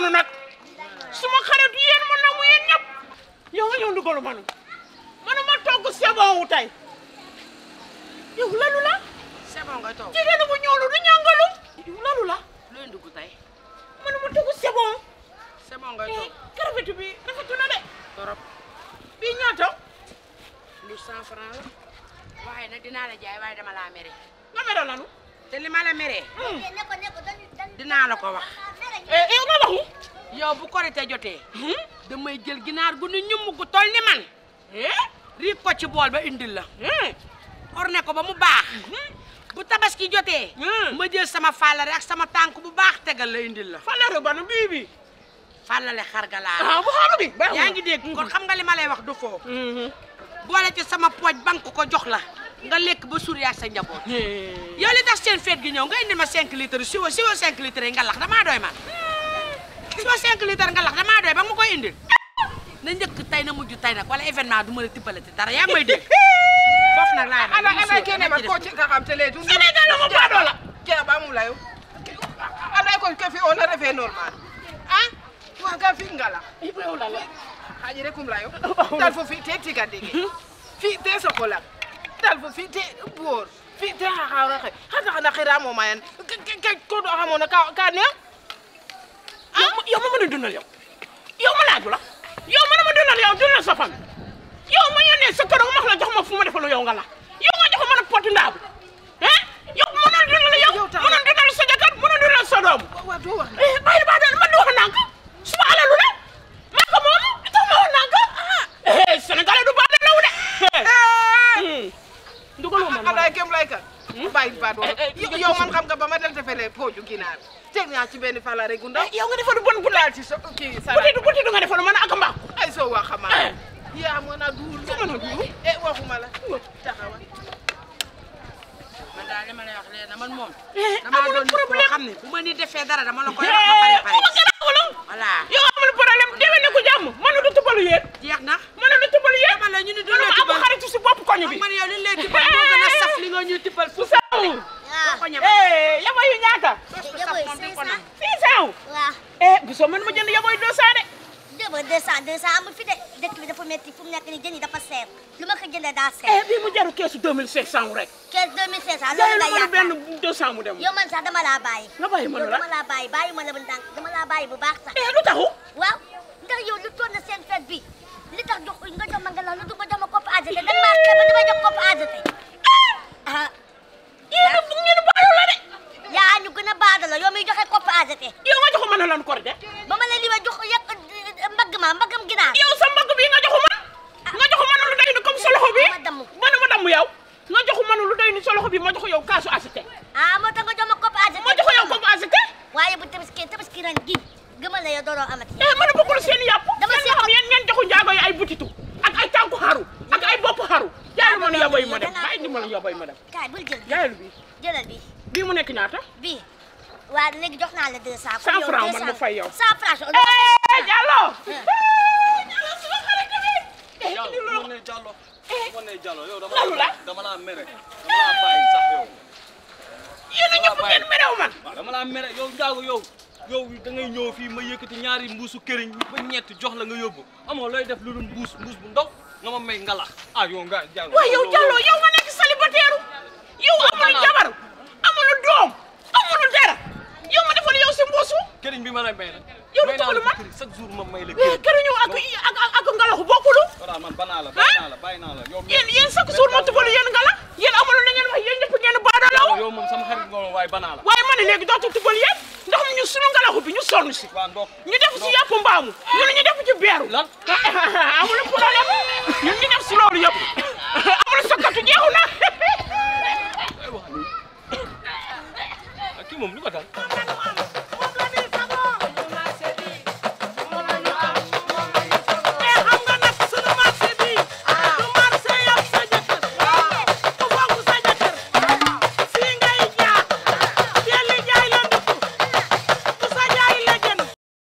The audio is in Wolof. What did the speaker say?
noonu nag suma xarit yéen ma namu yéen ñëpp yow nga ñëw ndugalu manu ma togg sebon wu tey yow lalu la sebon ngay togg jigéen bu ñuulu du ñàngalu yow lalu la looy ndugg tey ma togg sebon ngay togg crevette bi rafetu na de torop bii ñaata lu 100 francs la waaye nag dinaa la jaay waaye dama laa mere nga mere lanu te li ma la meree dinaa la ko wax yow nga waxu yow bu korite jotee damay jël ginaar gu nu ñum gu tol ni man riib ko ci bool ba indil la orne ko ba mu baax bu tabaski jotee ma jël sama fàllare ak sama tànk bu baax tegal la indil la fàllare banu bii fàllale xargalaa ah bu xaru bi yaa ngi dégg kon xam nga li ma lay wax du foo boole ci sama pooj bank ko jox la nga lekk ba suur yaa sa njaboot yow li tax seen fête gi ñëw nga indi ma 5 litres siwo 5 litres yi nga lax damaa doy man siwo 5 litres nga lax damaa doy ba nga ma koy indil na njëkk tey na mujj tey nag wala événement du ma la tippalati dara yaa may dégg foofu nag laay ala kene man ko ci ka xam tele du Sénégal mo baado la ke ba mu layo ala ko ke fi on refé normal ah wa ga fi ngala ibo yow la haji rekum layo dal fo fi te tigande fi te sokola dal fo fi te boor fi te xaxara xe xata na xira mo mayan ko do xamona ka ne yow ma mën a dundal yow ma laaju la yow mën a ma dundal yow dundal sa fan yow ma yónnee sa kër ma la jox ma fu ma defalu yow nga la yow nga jox ma mën a poti ndaabu yow mënul dundal yow mënul dundal sa jëkkër mënul dundal sa doom wa do wax bàyyi ba doon man di wax nànk suma alalu la maa ko moom di tax ma wax nànk Sénégalais du baax law de ndugaloo man ala kem lay ka bàyyi ba do yow man xam nga ba ma del defele pooju ginaar teg naa ci benn fala rek gu ndaw yow nga defalu bon bu laal ci so kii sa buti du nga defalu man ak mbaax ay so wa xama yaa mën a duul waxuma la taxawal man daal li ma lay wax léegi man moom amul doon problème koo xam ne bu ma ni defee dara dama la koy wax ba pare voilà yow amul problème déwén ne ko jàmm mënu du tubalu yéen jeex na mënu du tubalu yéen man la ñu ni du mënu lay am tibbal xaritu si bopp koñu bi man yow li lay tibbal moo gën a saf li nga ñuy tibbal fu saw ko ñëw yaboy yu ñaata Yaboy 500 600 waaw bu soo man ma jënd yaboy 200 de Yaboy 200 amul fi de dëkk bi dafa metti fu mu nekk ni jën yi dafa seer lu ma ko jëndee daa seer bii mu jaru keesu 2500 rek kees 2500 jaay loolu la la ma yaakaar benn 200 mu dem yow man sax dama laa bàyyi nga bàyyi ma yow la dama laa bàyyi bàyyi ma la ba ndànk dama laa bàyyi bu baax sax lu taxu waaw ndax yow lu toll na seen fête bi li tax jox nga jox ma nga la lu du ma jox ma kopp AGT dañ maa xeeb ba dama jox kopp AGT yéen ngeen baalu la de yaa ñu gën a baadala yow miy joxe kopp AGT yow nga joxu mën a lan kor de ba ma la li ma jox yàq mbaggam ginaar yow sa mbagg bi nga joxu man lu day ni comme sa loxo bi ma damm ma damm yow nga joxu man lu day ni sa loxo bi ma joxu yow kaasu AGT moo tax nga jox ma kopp AGT ma joxu yow kopp AGT waaye bu tabaski ren gi gëmal la yow dooroo amati man a bëggul seen yàpp dama seen xam yéen ngeen joxu njaago yi ay butitu ak ay tànku xaru ak ay bopp xaru jaayalu ma ne yaboy ma dem bàyyi di ma la yaboy ma dem kaay bul jël jaayalu bi jëlal bi bii mu nekk ñaata bii waa léegi jox naa la 200 100 francs man ma fay yow 100 francs Diallo Diallo mo ne Diallo yow lalu la dama la mere dama la bàyyi sax yow yéen a ñëpp ngeen merew man dama la mere yow njaago yow da ngay ñëw fii ma yëkkati ñaari mbuusu këriñ ba ñett jox la nga yóbbu amoo looy def lu dul mbuus bu ndaw nga ma may ngalax yow nga Diallo waaye yow Diallo yow nga nekk célibataire yow amul jabar amul doom amul dara yow ma defal yow si mbuusu këriñ bi ma lay may nag yow lu tubalu man chaque jour ma may la këriñu ak ngalaxu bokkulu voilà man banaa la bàyyi naa la yow yéen chaque jour ma tubalu yéen ngala yéen amul li ngeen wax yéen ñëpp ngeen baadalaw yow moom sama xarit nga woon waaye banaa la waaye ma ne léegi dootu tubal yéen ndax ñu sunu ngalaxu bi ñu sonn si ñu def si yàpp mbaamu ñu def ci beeru lan amul problème ñun ñu def si loolu yëpp